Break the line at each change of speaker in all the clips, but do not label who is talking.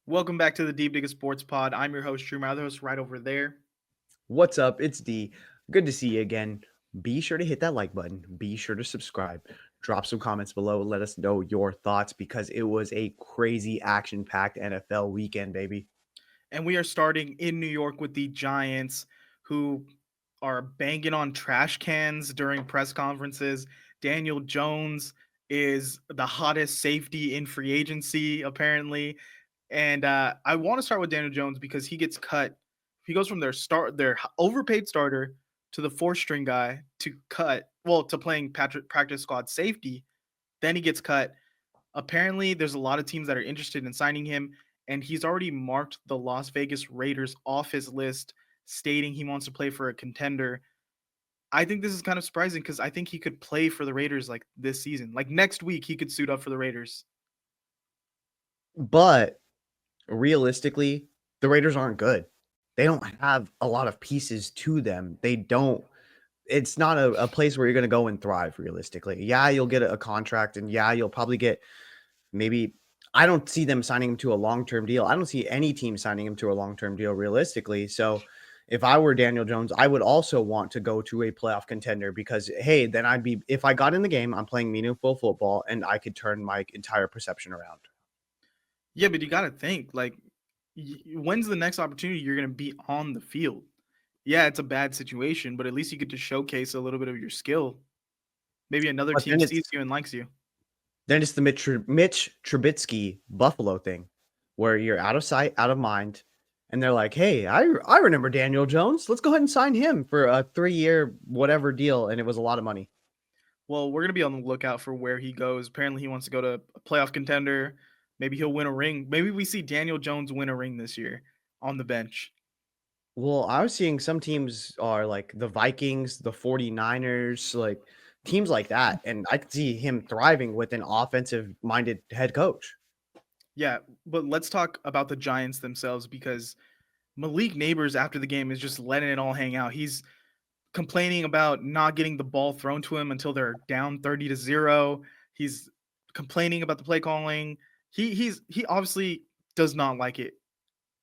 Welcome back to the Deep Digger Sports Pod. I'm your host, Drew. My other host, right over there.
What's up? It's D. Good to see you again. Be sure to hit that like button. Be sure to subscribe. Drop some comments below. Let us know your thoughts because it was a crazy action packed NFL weekend, baby.
And we are starting in New York with the Giants, who are banging on trash cans during press conferences. Daniel Jones is the hottest safety in free agency, apparently. And I want to start with Daniel Jones because he gets cut. He goes from their overpaid starter to the fourth string guy to playing practice squad safety. Then he gets cut. Apparently, there's a lot of teams that are interested in signing him, and he's already marked the Las Vegas Raiders off his list, stating he wants to play for a contender. I think this is kind of surprising because I think he could play for the Raiders like this season. Like next week, he could suit up for the Raiders.
But realistically, the Raiders aren't good. They don't have a lot of pieces to them. They don't. It's not a place where you're going to go and thrive realistically. Yeah, you'll get a contract, and yeah, you'll probably get maybe. I don't see them signing him to a long-term deal. I don't see any team signing him to a long-term deal realistically. So if I were Daniel Jones, I would also want to go to a playoff contender because, hey, then I'd be, if I got in the game, I'm playing meaningful football and I could turn my entire perception around.
Yeah, but you got to think like, when's the next opportunity you're going to be on the field? Yeah, it's a bad situation, but at least you get to showcase a little bit of your skill. Maybe another
But
team sees you and likes you.
then it's the Mitch Trubisky Buffalo thing where you're out of sight, out of mind. And they're like, hey, I remember Daniel Jones. Let's go ahead and sign him for a 3-year whatever deal. And it was a lot of money.
Well, we're gonna be on the lookout for where he goes. Apparently, he wants to go to a playoff contender. Maybe he'll win a ring. Maybe we see Daniel Jones win a ring this year on the bench.
Well, I was seeing some teams are like the Vikings, the 49ers, like teams like that. And I could see him thriving with an offensive minded head coach.
Yeah, but let's talk about the Giants themselves because Malik Nabers after the game is just letting it all hang out. He's complaining about not getting the ball thrown to him until they're down 30-0. He's complaining about the play calling. He obviously does not like it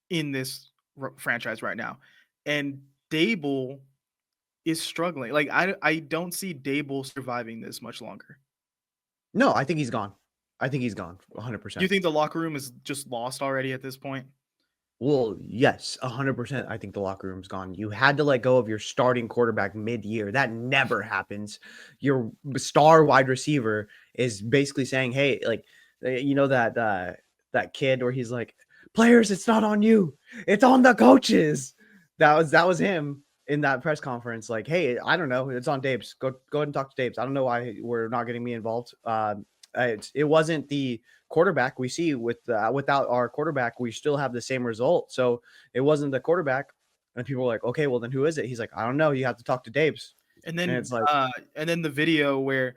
in this franchise right now. And Dable is struggling. Like I don't see Dable surviving this much longer.
No, I think he's gone. I think he's gone
Do you
100%.
think the locker room is just lost already at this point?
Well, yes, 100%. I think the locker room's gone. You had to let go of your starting quarterback mid-year. That never happens. Your star wide receiver is basically saying, "Hey, like, that kid where he's like, players, it's not on you, it's on the coaches." That was him in that press conference. Like, hey, I don't know, it's on Dabes. Go ahead and talk to Dabes. I don't know why we're not getting me involved. It wasn't the quarterback we see without our quarterback, we still have the same result. So it wasn't the quarterback. And people were like, okay, well then who is it? He's like, I don't know. You have to talk to Dabes.
And
And
then
it's like,
and then the video where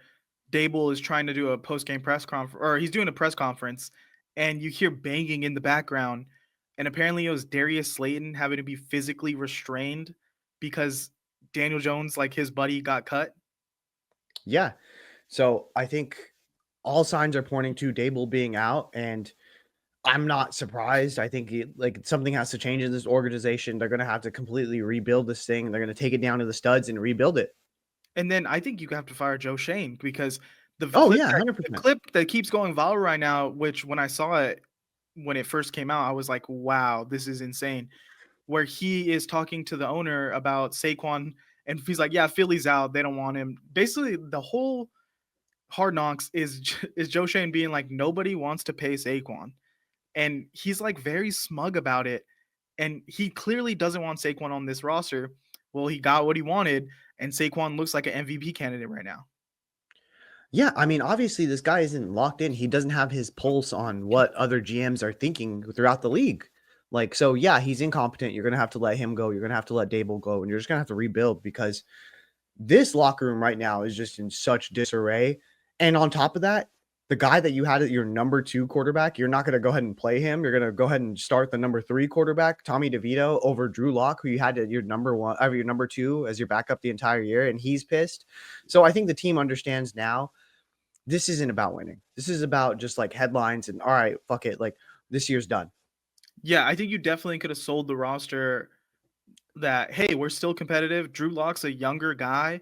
Dable is trying to do a post game press conference, or he's doing a press conference, and you hear banging in the background, and apparently it was Darius Slayton having to be physically restrained because Daniel Jones, like his buddy, got cut.
yeah. So I think all signs are pointing to Dable being out, and I'm not surprised. I think like something has to change in this organization. They're going to have to completely rebuild this thing. They're going to take it down to the studs and rebuild it.
And then I think you have to fire Joe Shane because
Oh yeah, 100%.
clip that keeps going viral right now, which when I saw it when it first came out, I was like, wow, this is insane. Where he is talking to the owner about Saquon, and he's like, "Yeah, Philly's out; they don't want him." Basically, the whole Hard Knocks is Joe Shane being like, "Nobody wants to pay Saquon," and he's like very smug about it, and he clearly doesn't want Saquon on this roster. Well, he got what he wanted, and Saquon looks like an MVP candidate right now.
Yeah, I mean, obviously, this guy isn't locked in. He doesn't have his pulse on what other GMs are thinking throughout the league. Like, so yeah, he's incompetent. You're gonna have to let him go. You're gonna have to let Dable go, and you're just gonna have to rebuild because this locker room right now is just in such disarray. And on top of that, the guy that you had at your number 2 quarterback, you're not gonna go ahead and play him. You're gonna go ahead and start the number 3 quarterback, Tommy DeVito, over Drew Lock, who you had at your number 1, your number 2 as your backup the entire year, and he's pissed. So I think the team understands now this isn't about winning. This is about just like headlines and all right, fuck it. Like this year's done.
Yeah, I think you definitely could have sold the roster that, hey, we're still competitive. Drew Lock's a younger guy.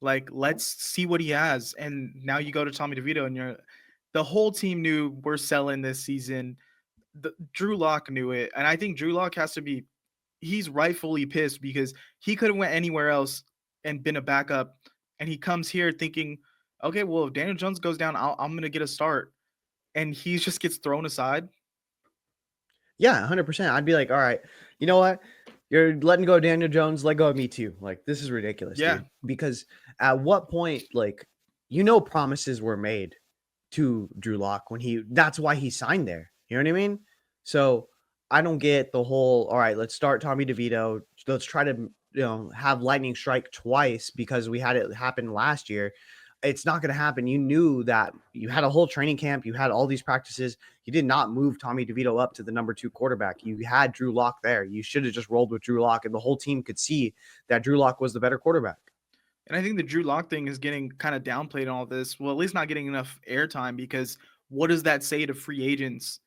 Like, let's see what he has. And now you go to Tommy DeVito, and the whole team knew we're selling this season. Drew Lock knew it, and I think Drew Lock has to be. He's rightfully pissed because he could have went anywhere else and been a backup, and he comes here thinking, okay, well, if Daniel Jones goes down, I'm gonna get a start, and he just gets thrown aside.
Yeah, 100%. I'd be like, all right, you know what? You're letting go of Daniel Jones, let go of me too. Like, this is ridiculous,
Yeah,
dude. Because at what point, like, promises were made to Drew Lock when that's why he signed there. You know what I mean? So I don't get the whole, all right, let's start Tommy DeVito. Let's try to, have lightning strike twice because we had it happen last year. It's not going to happen. You knew that you had a whole training camp. You had all these practices. You did not move Tommy DeVito up to the number 2 quarterback. You had Drew Lock there. You should have just rolled with Drew Lock, and the whole team could see that Drew Lock was the better quarterback.
and I think the Drew Lock thing is getting kind of downplayed in all this. Well, at least not getting enough airtime because what does that say to free agents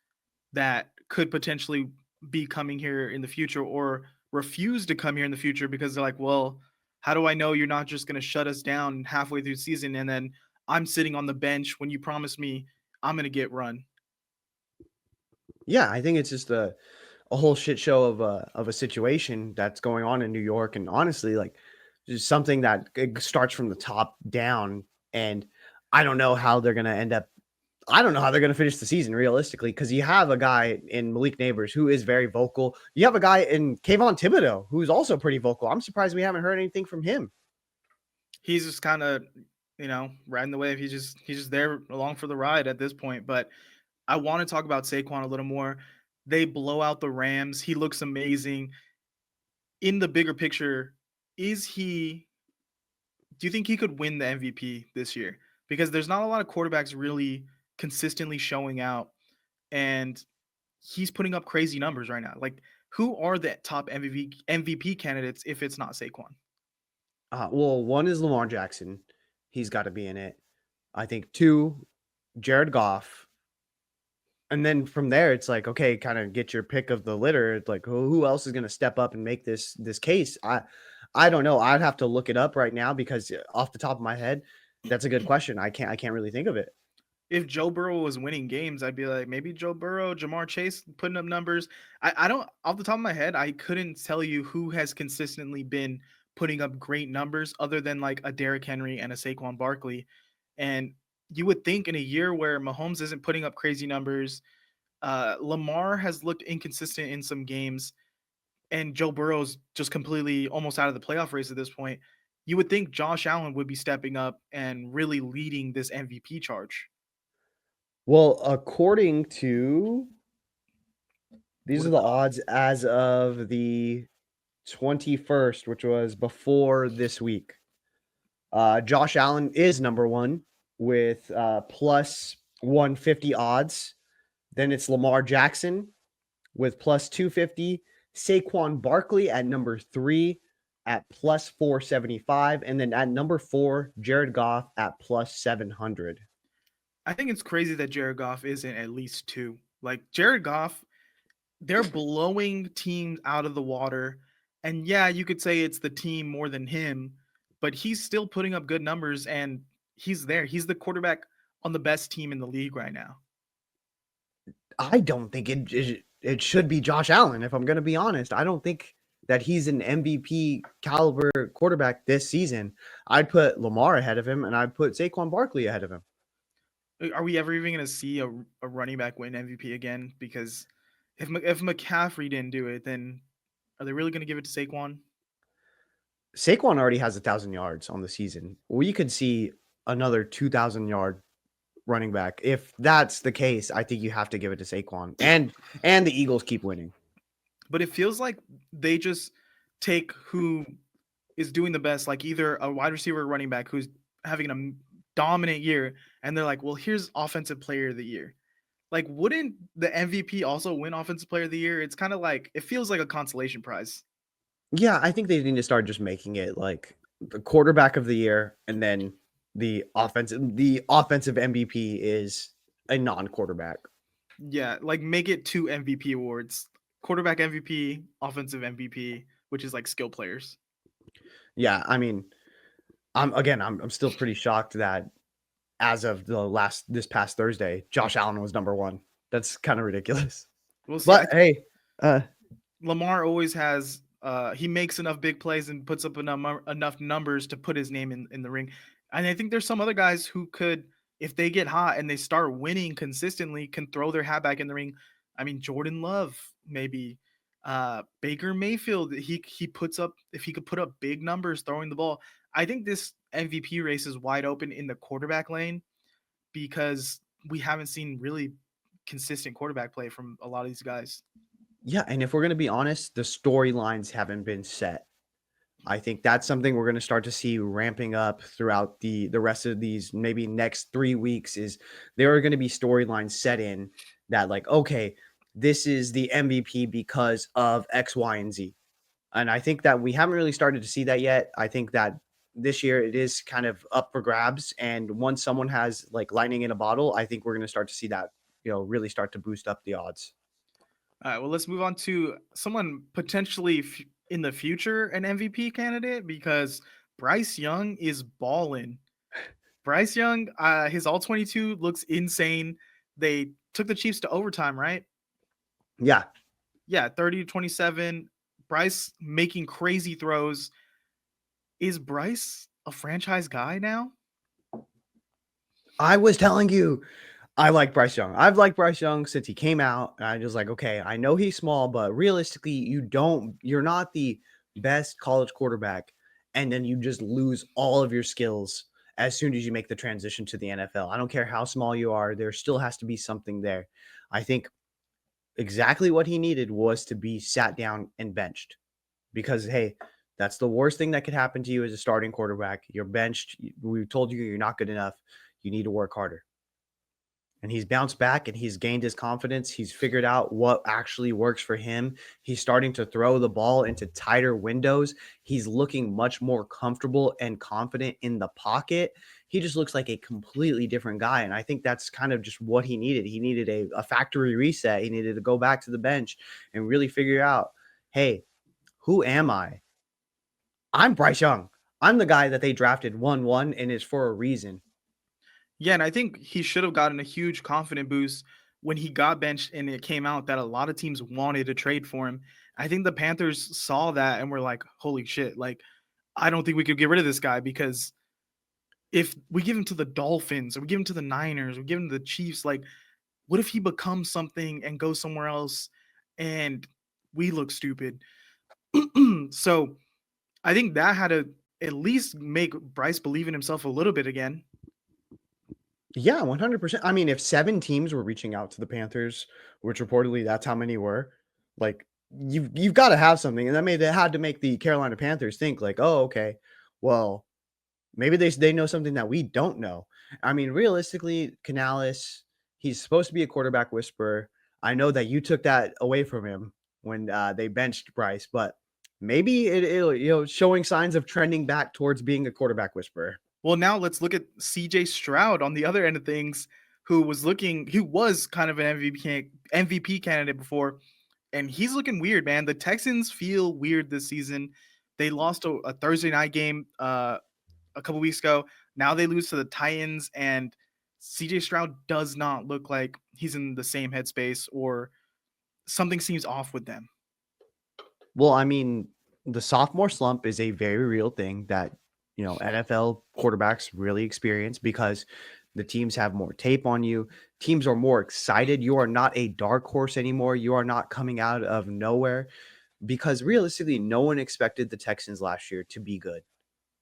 that could potentially be coming here in the future or refuse to come here in the future because they're like, well, how do I know you're not just going to shut us down halfway through the season and then I'm sitting on the bench when you promised me I'm going to get run?
Yeah, I think it's just a whole shit show of a situation that's going on in New York, and honestly, like, just something that it starts from the top down, and I don't know how they're gonna end up. I don't know how they're gonna finish the season realistically, because you have a guy in Malik Nabers who is very vocal. You have a guy in Kayvon Thibodeau who's also pretty vocal. I'm surprised we haven't heard anything from him.
He's just kind of, riding the wave. He's just there along for the ride at this point. But I want to talk about Saquon a little more. They blow out the Rams. He looks amazing. In the bigger picture, is he do you think he could win the MVP this year? Because there's not a lot of quarterbacks really consistently showing out, and he's putting up crazy numbers right now. Like, who are the top MVP candidates if it's not Saquon?
Well, one is Lamar Jackson. He's got to be in it. I think two, Jared Goff. And then from there, it's like, okay, kind of get your pick of the litter. It's like, who else is going to step up and make this case? I don't know. I'd have to look it up right now because off the top of my head, that's a good question. I can't really think of it.
If Joe Burrow was winning games, I'd be like, maybe Joe Burrow, Jamar Chase putting up numbers. I don't, off the top of my head, I couldn't tell you who has consistently been putting up great numbers other than like a Derrick Henry and a Saquon Barkley. And you would think in a year where Mahomes isn't putting up crazy numbers, Lamar has looked inconsistent in some games, and Joe Burrow's just completely almost out of the playoff race at this point. You would think Josh Allen would be stepping up and really leading this MVP charge.
Well, according to these
What
are
are
the
the
odds as of the 21st, which was before this week. Josh Allen is number one with plus 150 odds. Then it's Lamar Jackson with plus 250. Saquon Barkley at number 3 at plus 475. And then at number 4, Jared Goff at plus 700.
I think it's crazy that Jared Goff isn't at least two. Like Jared Goff, they're blowing teams out of the water. And yeah, you could say it's the team more than him, but he's still putting up good numbers and he's there. He's the quarterback on the best team in the league right now.
I don't think it should be Josh Allen, if I'm going to be honest. I don't think that he's an MVP caliber quarterback this season. I'd put Lamar ahead of him, and I'd put Saquon Barkley ahead of him.
Are we ever even going to see a running back win MVP again? Because if McCaffrey didn't do it, then are they really going to give it to Saquon?
Saquon already has 1,000 yards on the season. We could see another 2,000-yard running back. If that's the case, I think you have to give it to Saquon. And the Eagles keep winning.
But it feels like they just take who is doing the best, like either a wide receiver or running back who's having a dominant year, and they're like, well, here's offensive player of the year. Like, wouldn't the MVP also win offensive player of the year? It's kind of like, it feels like a consolation prize.
Yeah, I think they need to start just making it like the quarterback of the year, and then the offensive MVP is a non-quarterback.
Yeah, like make it two MVP awards. quarterback MVP, offensive MVP, which is like skill players.
Yeah, I mean, I'm still pretty shocked that as of this past Thursday, Josh Allen was number 1. That's kind of ridiculous.
We'll see.
But hey,
Lamar always has he makes enough big plays and puts up enough numbers to put his name in the ring. And I think there's some other guys who could, if they get hot and they start winning consistently, can throw their hat back in the ring. I mean, Jordan Love, maybe Baker Mayfield. He puts up, if he could put up big numbers throwing the ball. I think this MVP race is wide open in the quarterback lane because we haven't seen really consistent quarterback play from a lot of these guys.
yeah, and if we're going to be honest, the storylines haven't been set. I think that's something we're going to start to see ramping up throughout the rest of these maybe next 3 weeks. Is there are going to be storylines set in that, like, okay, this is the MVP because of X, Y, and Z. And I think that we haven't really started to see that yet. I think that this year it is kind of up for grabs. And once someone has like lightning in a bottle, I think we're going to start to see that, really start to boost up the odds.
All right, well, let's move on to someone potentially in the future an MVP candidate because Bryce Young is balling. Bryce Young, his all 22 looks insane. They took the Chiefs to overtime, right?
Yeah.
Yeah, 30-27. Bryce making crazy throws. Is Bryce a franchise guy now?
I was telling you, I like Bryce Young. I've liked Bryce Young since he came out. And I just like, okay, I know he's small, but realistically, you're not the best college quarterback. And then you just lose all of your skills as soon as you make the transition to the NFL. I don't care how small you are, there still has to be something there. I think exactly what he needed was to be sat down and benched because, hey, that's the worst thing that could happen to you as a starting quarterback. You're benched. We told you you're not good enough. You need to work harder. And he's bounced back and he's gained his confidence. He's figured out what actually works for him. He's starting to throw the ball into tighter windows. He's looking much more comfortable and confident in the pocket. He just looks like a completely different guy. And I think that's kind of just what he needed. He needed a factory reset. He needed to go back to the bench and really figure out, hey, who am I? I'm Bryce Young. I'm the guy that they drafted 1-1 and it's for a reason.
Yeah, and I think he should have gotten a huge confident boost when he got benched and it came out that a lot of teams wanted to trade for him. I think the Panthers saw that and were like, holy shit, like, I don't think we could get rid of this guy because if we give him to the Dolphins or we give him to the Niners, we give him to the Chiefs, like, what if he becomes something and goes somewhere else and we look stupid? So I think that had to at least make Bryce believe in himself a little bit again.
Yeah, 100%. I mean, if 7 teams were reaching out to the Panthers, which reportedly that's how many were, like you've got to have something. And that had to make the Carolina Panthers think like, "Oh, okay. Well, maybe they know something that we don't know." I mean, realistically, Canales, he's supposed to be a quarterback whisperer. I know that you took that away from him when they benched Bryce, but maybe it'll showing signs of trending back towards being a quarterback whisperer.
Well, now let's look at CJ Stroud on the other end of things, who was kind of an MVP candidate before, and he's looking weird, man. The Texans feel weird this season. They lost a Thursday night game a couple weeks ago. Now they lose to the Titans, and CJ Stroud does not look like he's in the same headspace, or something seems off with them.
Well, I mean, the sophomore slump is a very real thing that, NFL quarterbacks really experience because the teams have more tape on you. Teams are more excited. You are not a dark horse anymore. You are not coming out of nowhere because realistically, no one expected the Texans last year to be good.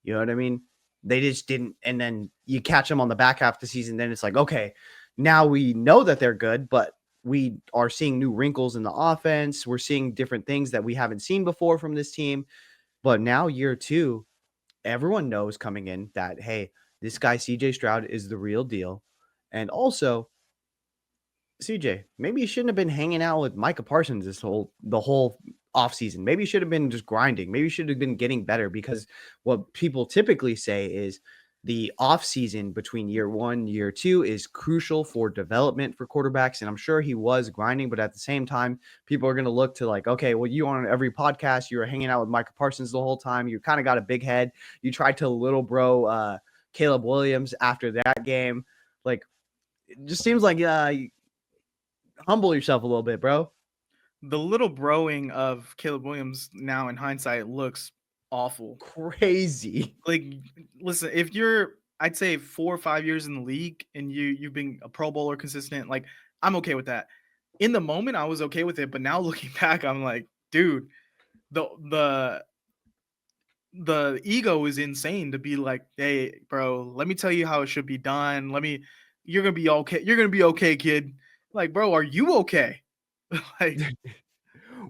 You know what I mean? They just didn't. And then you catch them on the back half of the season. Then it's like, okay, now we know that they're good, but we are seeing new wrinkles in the offense. We're seeing different things that we haven't seen before from this team. But now, year 2, everyone knows coming in that, hey, this guy, CJ Stroud, is the real deal. And also, CJ, maybe you shouldn't have been hanging out with Micah Parsons the whole offseason. Maybe you should have been just grinding. Maybe you should have been getting better because what people typically say is the off season between year 1, year 2 is crucial for development for quarterbacks, and I'm sure he was grinding, but at the same time, people are gonna look to like, okay, well, you on every podcast, you were hanging out with Micah Parsons the whole time, you kinda got a big head. You tried to little bro, Caleb Williams after that game. Like, it just seems like, humble yourself a little bit, bro.
The little broing of Caleb Williams now in hindsight looks awful.
Crazy.
Like, listen, if you're, I'd say 4 or 5 years in the league and you've been a Pro Bowler consistent, like I'm okay with that. In the moment, I was okay with it, but now looking back, I'm like, dude, the the the ego is insane to be like, hey, bro, let me tell you how it should be done. You're gonna be okay. You're gonna be okay, kid. Like, bro, are you okay? like,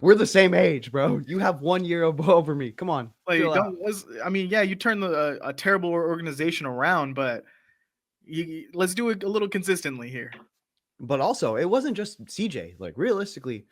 We're the same age, bro. You have 1 year over me. Come on, chill out.
I mean, yeah, you turn a terrible organization around, but let's do it a little consistently here.
But also, it wasn't just CJ. Like, realistically,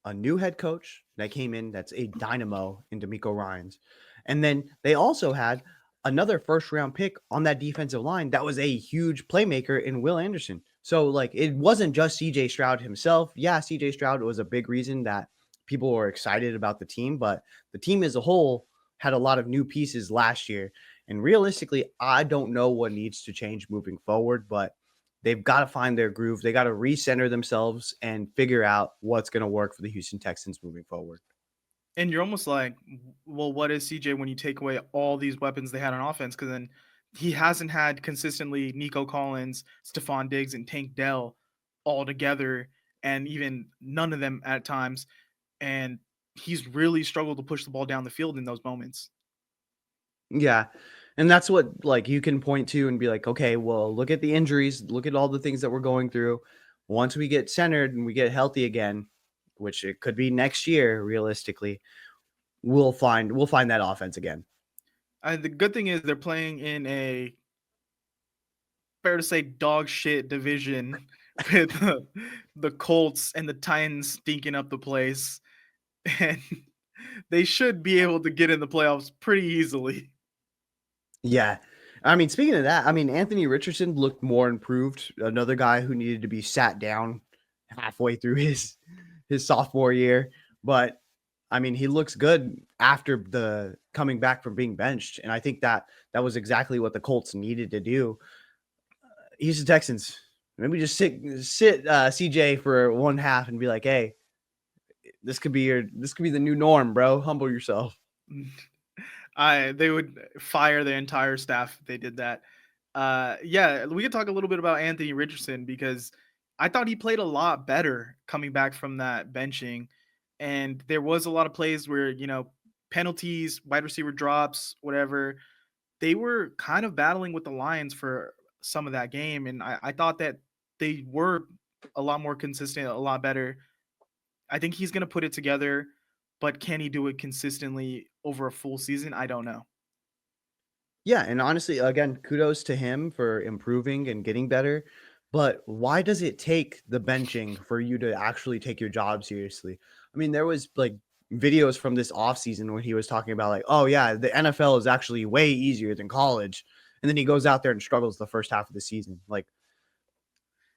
a new head coach that came in that's a dynamo in D'Amico Ryans. And then they also had another first round pick on that defensive line that was a huge playmaker in Will Anderson. So, like, it wasn't just CJ Stroud himself. Yeah, CJ Stroud was a big reason that people were excited about the team, but the team as a whole had a lot of new pieces last year. And realistically, I don't know what needs to change moving forward, but they've got to find their groove. They got to recenter themselves and figure out what's going to work for the Houston Texans moving forward.
And you're almost like, well, what is CJ when you take away all these weapons they had on offense? Because then he hasn't had consistently Nico Collins, Stephon Diggs, and Tank Dell all together, and even none of them at times. And he's really struggled to push the ball down the field in those moments.
Yeah. And that's what like you can point to and be like, okay, well, look at the injuries, look at all the things that we're going through. Once we get centered and we get healthy again, which it could be next year, realistically, we'll find that offense again.
The good thing is they're playing in a, fair to say, dog shit division with the Colts and the Titans stinking up the place, and they should be able to get in the playoffs pretty easily.
Yeah. I mean, speaking of that, I mean, Anthony Richardson looked more improved. Another guy who needed to be sat down halfway through his sophomore year, but I mean, he looks good after the coming back from being benched, and I think that that was exactly what the Colts needed to do. Houston Texans, maybe just sit CJ for one half and be like, hey, this could be the new norm, bro. Humble yourself.
They would fire their entire staff if they did that. Yeah, we could talk a little bit about Anthony Richardson because I thought he played a lot better coming back from that benching, and there was a lot of plays where penalties, wide receiver drops, whatever. They were kind of battling with the Lions for some of that game, and I thought that they were a lot more consistent, a lot better. I think he's going to put it together, but can he do it consistently over a full season? I don't know.
Yeah, and honestly, again, kudos to him for improving and getting better. But why does it take the benching for you to actually take your job seriously? I mean, there was like videos from this offseason when he was talking about like, oh yeah, the NFL is actually way easier than college. And then he goes out there and struggles the first half of the season. Like,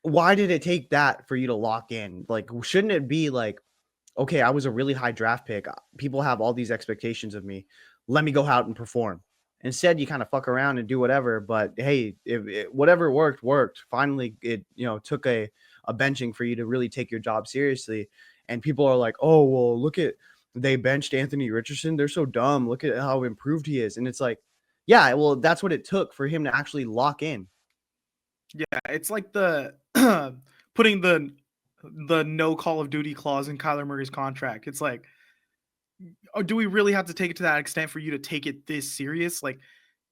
why did it take that for you to lock in? Like, shouldn't it be like, okay, I was a really high draft pick. People have all these expectations of me. Let me go out and perform. Instead, you kind of fuck around and do whatever. But hey, whatever worked, worked. Finally, it took a benching for you to really take your job seriously. And people are like, oh well, look at they benched Anthony Richardson. They're so dumb. Look at how improved he is. And it's like, yeah, well, that's what it took for him to actually lock in.
Yeah, it's like the putting the no Call of Duty clause in Kyler Murray's contract. It's like, oh, do we really have to take it to that extent for you to take it this serious? Like,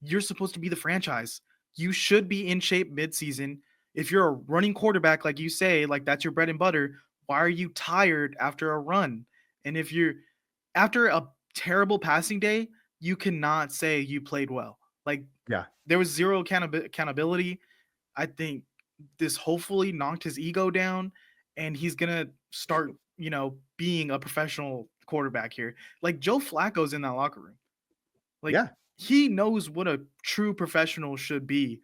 you're supposed to be the franchise. You should be in shape midseason. If you're a running quarterback, like you say, like that's your bread and butter, why are you tired after a run? And if you're after a terrible passing day, you cannot say you played well. Like,
Yeah.
there was zero accountability. I think this hopefully knocked his ego down, and he's gonna start, being a professional quarterback here. Like Joe Flacco's in that locker room. Like
Yeah.
he knows what a true professional should be,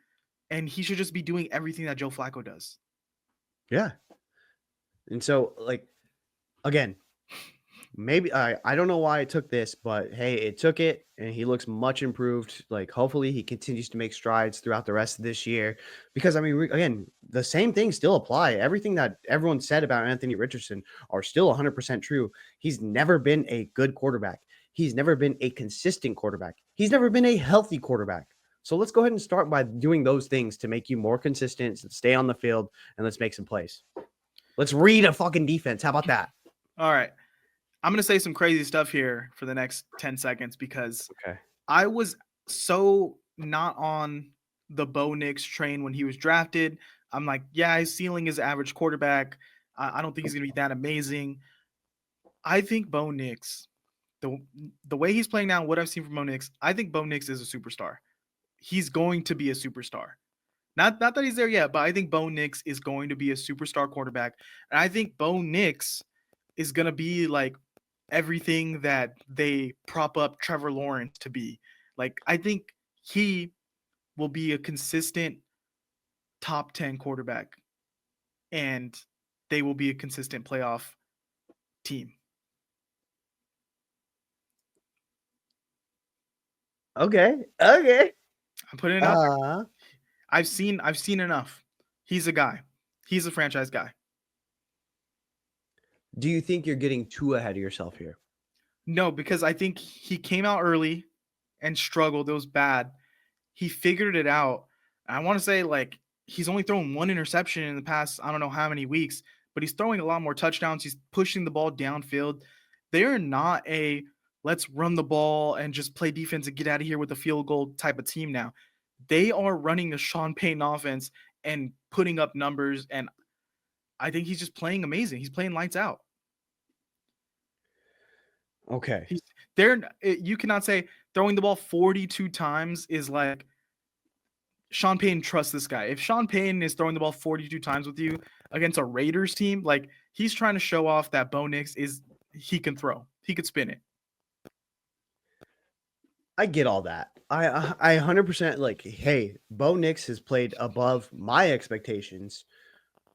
and he should just be doing everything that Joe Flacco does.
Yeah. And so, like, again, maybe I don't know why it took this, but hey, it took it, and he looks much improved. Like, hopefully, he continues to make strides throughout the rest of this year. Because I mean, again, the same things still apply. Everything that everyone said about Anthony Richardson are still 100% true. He's never been a good quarterback. He's never been a consistent quarterback. He's never been a healthy quarterback. So let's go ahead and start by doing those things to make you more consistent, stay on the field, and let's make some plays. Let's read a fucking defense. How about that?
All right. I'm going to say some crazy stuff here for the next 10 seconds because
Okay.
I was so not on the Bo Nix train when he was drafted. I'm like, yeah, his ceiling is average quarterback. I don't think he's going to be that amazing. I think Bo Nix, the way he's playing now, what I've seen from Bo Nix, I think Bo Nix is a superstar. He's going to be a superstar. Not that he's there yet, but I think Bo Nix is going to be a superstar quarterback. And I think Bo Nix is going to be like everything that they prop up Trevor Lawrence to be. Like, I think he will be a consistent top 10 quarterback and they will be a consistent playoff team.
Okay.
I'm putting it out there. I've seen enough. He's a guy. He's a franchise guy.
Do you think you're getting too ahead of yourself here?
No, because I think he came out early and struggled. It was bad. He figured it out. I want to say, like, he's only thrown one interception in the past, I don't know how many weeks, but he's throwing a lot more touchdowns. He's pushing the ball downfield. They are not a let's run the ball and just play defense and get out of here with a field goal type of team now. They are running a Sean Payton offense and putting up numbers, and I think he's just playing amazing. He's playing lights out.
Okay.
He's there. You cannot say throwing the ball 42 times is like Sean Payton trusts this guy. If Sean Payton is throwing the ball 42 times with you against a Raiders team, like he's trying to show off that Bo Nix he can throw. He could spin it.
I get all that. I 100% like, hey, Bo Nix has played above my expectations,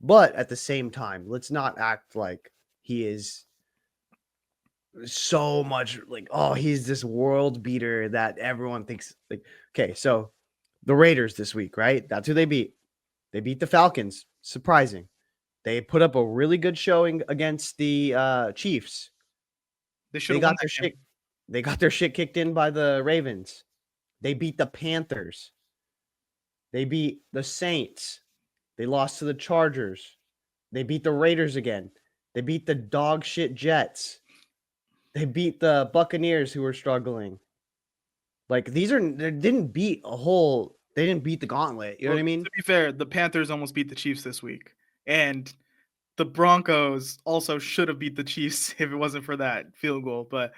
but at the same time, let's not act like he is so much like, oh, he's this world beater that everyone thinks like, okay, so the Raiders this week, right? That's who they beat. They beat the Falcons. Surprising. They put up a really good showing against the Chiefs.
They should
They
have won
got their
that game.
shit. They got their shit kicked in by the Ravens. They beat the Panthers. They beat the Saints. They lost to the Chargers. They beat the Raiders again. They beat the dog shit Jets. They beat the Buccaneers who were struggling. Like they didn't beat they didn't beat the gauntlet. You know what I mean?
To be fair, the Panthers almost beat the Chiefs this week. And the Broncos also should have beat the Chiefs if it wasn't for that field goal. But,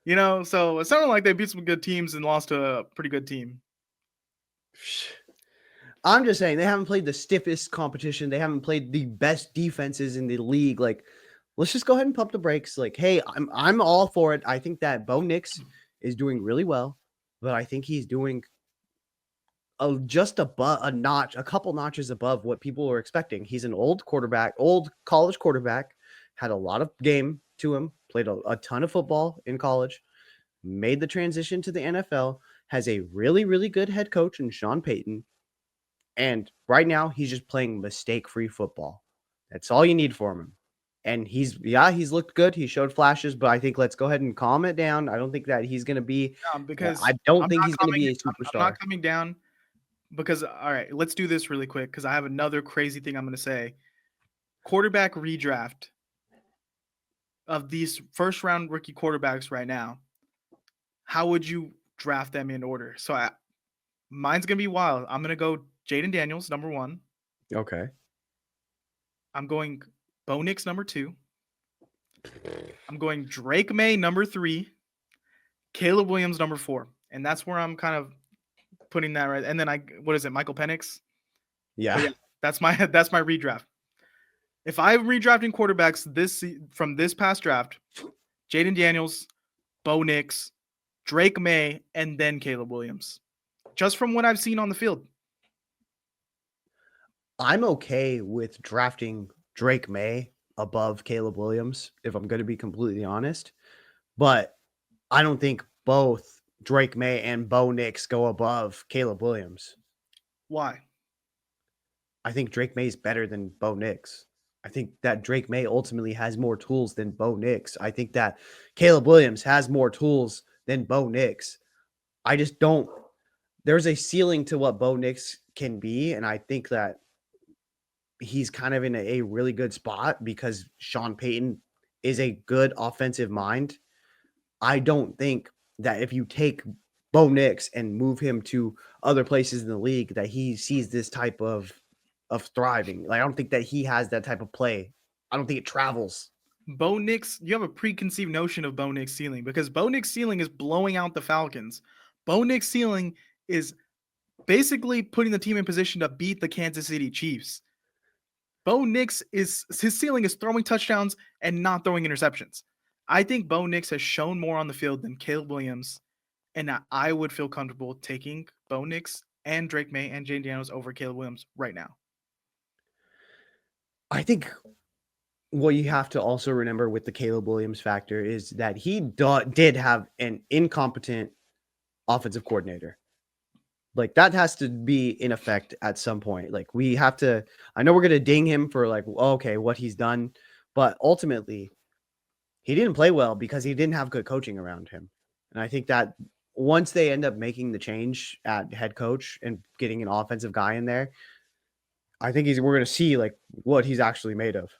so it sounded like they beat some good teams and lost to a pretty good team.
I'm just saying they haven't played the stiffest competition. They haven't played the best defenses in the league. Like, let's just go ahead and pump the brakes. Like, hey, I'm all for it. I think that Bo Nix is doing really well, but I think he's doing just above a couple notches above what people are expecting. He's an old college quarterback, had a lot of game to him, played a ton of football in college, made the transition to the NFL, has a really, really good head coach in Sean Payton. And right now he's just playing mistake-free football. That's all you need from him. And he's looked good. He showed flashes, but I think let's go ahead and calm it down. I don't think that he's going to be
because
I don't think he's going to be a superstar.
I'm not coming down because, all right, let's do this really quick because I have another crazy thing I'm going to say. Quarterback redraft of these first-round rookie quarterbacks right now, how would you draft them in order? So mine's going to be wild. I'm going to go Jaden Daniels, number 1.
Okay.
I'm going Bo Nix, number 2. I'm going Drake May, number 3. Caleb Williams, number 4. And that's where I'm kind of putting that right. And then what is it, Michael Penix?
Yeah.
That's my redraft. If I'm redrafting quarterbacks from this past draft, Jaden Daniels, Bo Nix, Drake May, and then Caleb Williams. Just from what I've seen on the field.
I'm okay with drafting Drake May above Caleb Williams, if I'm going to be completely honest. But I don't think both Drake May and Bo Nix go above Caleb Williams.
Why?
I think Drake May is better than Bo Nix. I think that Drake May ultimately has more tools than Bo Nix. I think that Caleb Williams has more tools than Bo Nix. I just don't. There's a ceiling to what Bo Nix can be, and I think that he's kind of in a really good spot because Sean Payton is a good offensive mind. I don't think that if you take Bo Nix and move him to other places in the league, that he sees this type of thriving. Like, I don't think that he has that type of play. I don't think it travels.
Bo Nix, you have a preconceived notion of Bo Nix ceiling because Bo Nix ceiling is blowing out the Falcons. Bo Nix ceiling is basically putting the team in position to beat the Kansas City Chiefs. Bo Nix his ceiling is throwing touchdowns and not throwing interceptions. I think Bo Nix has shown more on the field than Caleb Williams, and I would feel comfortable taking Bo Nix and Drake May and Jane Daniels over Caleb Williams right now.
I think what you have to also remember with the Caleb Williams factor is that he did have an incompetent offensive coordinator. Like, that has to be in effect at some point. Like, we have to, I know we're going to ding him for like, okay, what he's done, but ultimately he didn't play well because he didn't have good coaching around him. And I think that once they end up making the change at head coach and getting an offensive guy in there, I think we're going to see like what he's actually made of.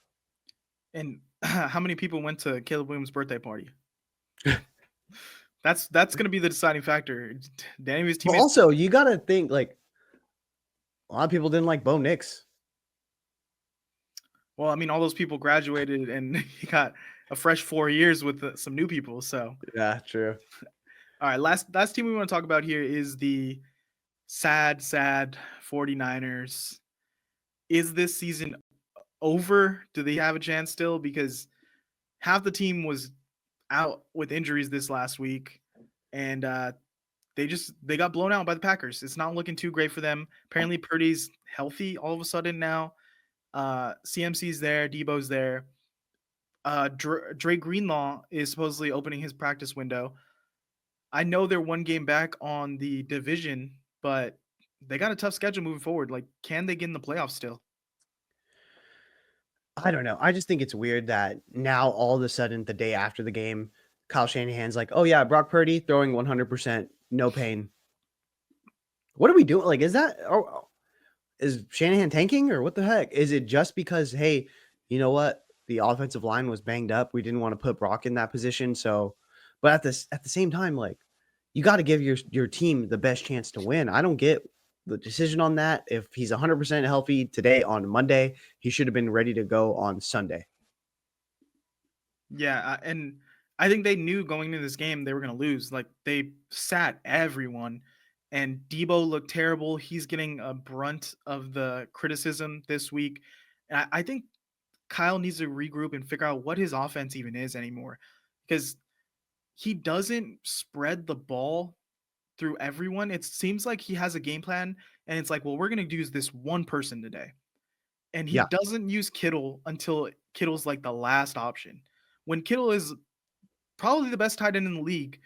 And how many people went to Caleb Williams' birthday party? That's going to be the deciding factor. Danny's teammates.
But also, you got to think like a lot of people didn't like Bo Nix.
Well, I mean, all those people graduated, and he got a fresh 4 years with some new people. So
yeah, true.
All right, last team we want to talk about here is the sad 49ers. Is this season over? Do they have a chance still? Because half the team was out with injuries this last week, and they got blown out by the Packers. It's not looking too great for them. Apparently, Purdy's healthy all of a sudden now. CMC's there, Debo's there. Dre Greenlaw is supposedly opening his practice window. I know they're one game back on the division, but they got a tough schedule moving forward. Like, can they get in the playoffs still?
I don't know. I just think it's weird that now all of a sudden, the day after the game, Kyle Shanahan's like, "Oh yeah, Brock Purdy throwing 100%, no pain." What are we doing? Like, is Shanahan tanking or what the heck? Is it just because, hey, you know what, the offensive line was banged up, we didn't want to put Brock in that position, so? But at the same time, like, you got to give your team the best chance to win. I don't get the decision on that. If he's 100% healthy today on Monday, he should have been ready to go on Sunday.
Yeah, and I think they knew going into this game they were going to lose. Like, they sat everyone, and Debo looked terrible. He's getting a brunt of the criticism this week. And I think Kyle needs to regroup and figure out what his offense even is anymore, because he doesn't spread the ball through everyone. It seems like he has a game plan, and it's like, well, we're going to use this one person today. And he
Yeah.
doesn't use Kittle until Kittle's like the last option. When Kittle is probably the best tight end in the league,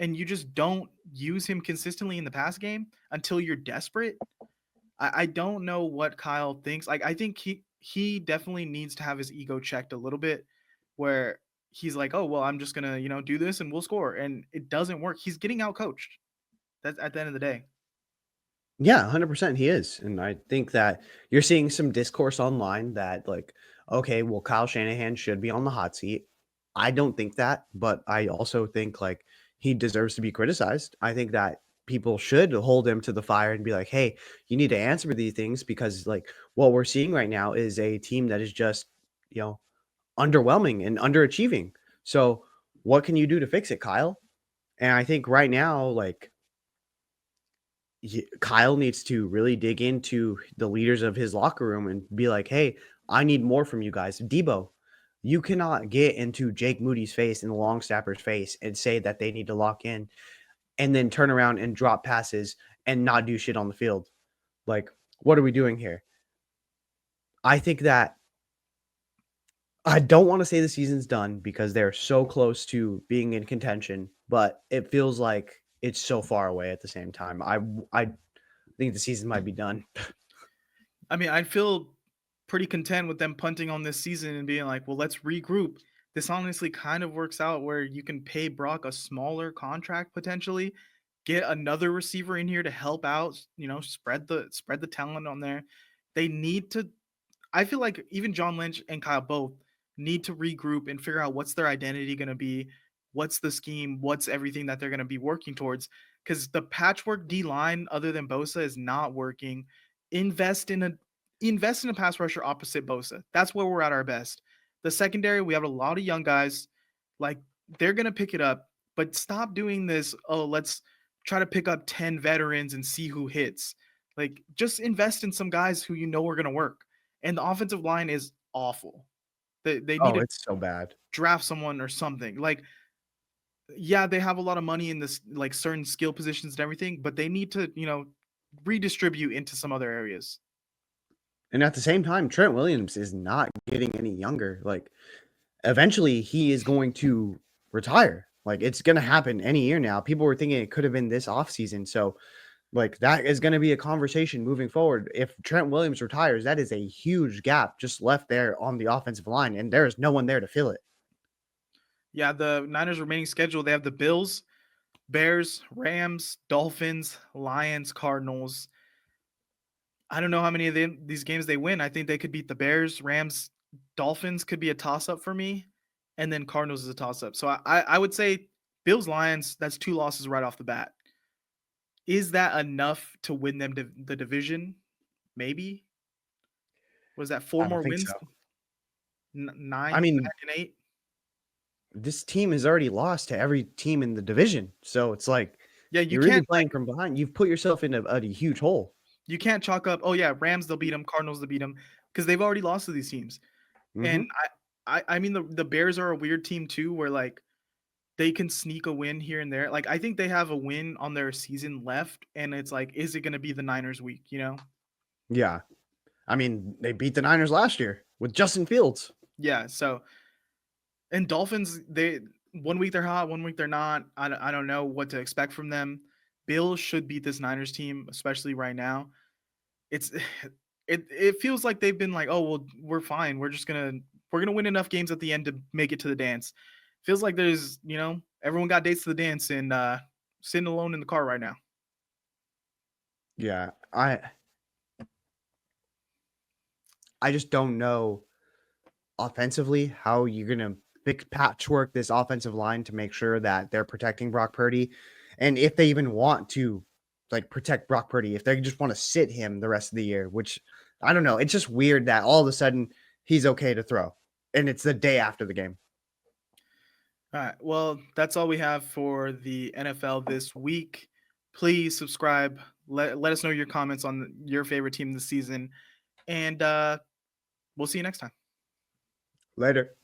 and you just don't use him consistently in the pass game until you're desperate. I don't know what Kyle thinks. Like, I think he definitely needs to have his ego checked a little bit, where he's like, oh, well, I'm just gonna, do this and we'll score. And it doesn't work. He's getting out coached. That's at the end of the day.
Yeah, 100% he is. And I think that you're seeing some discourse online that, like, okay, well, Kyle Shanahan should be on the hot seat. I don't think that, but I also think like he deserves to be criticized. I think that people should hold him to the fire and be like, hey, you need to answer for these things, because like what we're seeing right now is a team that is just, underwhelming and underachieving. So what can you do to fix it, Kyle? And I think right now, like, Kyle needs to really dig into the leaders of his locker room and be like, hey, I need more from you guys. Debo, you cannot get into Jake Moody's face and the long snapper's face and say that they need to lock in. and then turn around and drop passes and not do shit on the field. Like, what are we doing here? I think that I don't want to say the season's done because they're so close to being in contention, but it feels like it's so far away at the same time. I think the season might be done.
I mean, I feel pretty content with them punting on this season and being like, well, let's regroup. This honestly kind of works out where you can pay Brock a smaller contract potentially, get another receiver in here to help out, spread the talent on there. They need to I feel like even John Lynch and Kyle both need to regroup and figure out what's their identity going to be, what's the scheme, what's everything that they're going to be working towards. Because the patchwork D line, other than Bosa, is not working. Invest in a invest in a pass rusher opposite Bosa. That's where we're at our best. The secondary, we have a lot of young guys. Like they're going to pick it up, but stop doing this. Oh, let's try to pick up 10 veterans and see who hits. Like just invest in some guys who you know are going to work, and the offensive line is awful. They need
Oh,
to
it's so bad.
draft someone or something. Like, yeah, they have a lot of money in this, like certain skill positions and everything, but they need to, redistribute into some other areas.
And at the same time, Trent Williams is not getting any younger. Like, eventually, he is going to retire. Like, it's going to happen any year now. People were thinking it could have been this offseason. So, like, that is going to be a conversation moving forward. If Trent Williams retires, that is a huge gap just left there on the offensive line, and there is no one there to fill it.
Yeah, the Niners' remaining schedule, they have the Bills, Bears, Rams, Dolphins, Lions, Cardinals. I don't know how many of these games they win. I think they could beat the Bears, Rams, Dolphins could be a toss up for me, and then Cardinals is a toss up. So I would say Bills, Lions, that's 2 losses right off the bat. Is that enough to win them the division? Maybe. Was that 4
I don't
more
think
wins?
so. I
9
mean,
and 8?
this team has already lost to every team in the division. So it's like
Yeah, you
you're really
can't
playing from behind. You've put yourself in a huge hole.
you can't chalk up, "Oh, yeah, Rams, they'll beat them, Cardinals, they'll beat them," because they've already lost to these teams. And
Hmm.
I mean, the Bears are a weird team too, where, like, they can sneak a win here and there. Like, I think they have a win on their season left, and it's like, is it gonna be the Niners week, you know?
Yeah. I mean, they beat the Niners last year with Justin Fields.
Yeah, so and Dolphins, they 1 week they're hot, 1 week they're not. I don't know what to expect from them. Bills should beat this Niners team, especially right now. It's it feels like they've been like, "Oh, well, we're fine. We're gonna win enough games at the end to make it to the dance." Feels like there's, everyone got dates to the dance and sitting alone in the car right now.
Yeah. I just don't know offensively how you're going to patchwork this offensive line to make sure that they're protecting Brock Purdy. And if they even want to like protect Brock Purdy, if they just want to sit him the rest of the year, which I don't know. It's just weird that all of a sudden he's okay to throw. And it's the day after the game.
All right. Well, that's all we have for the NFL this week. Please subscribe. Let us know your comments on your favorite team this season, and we'll see you next time.
Later.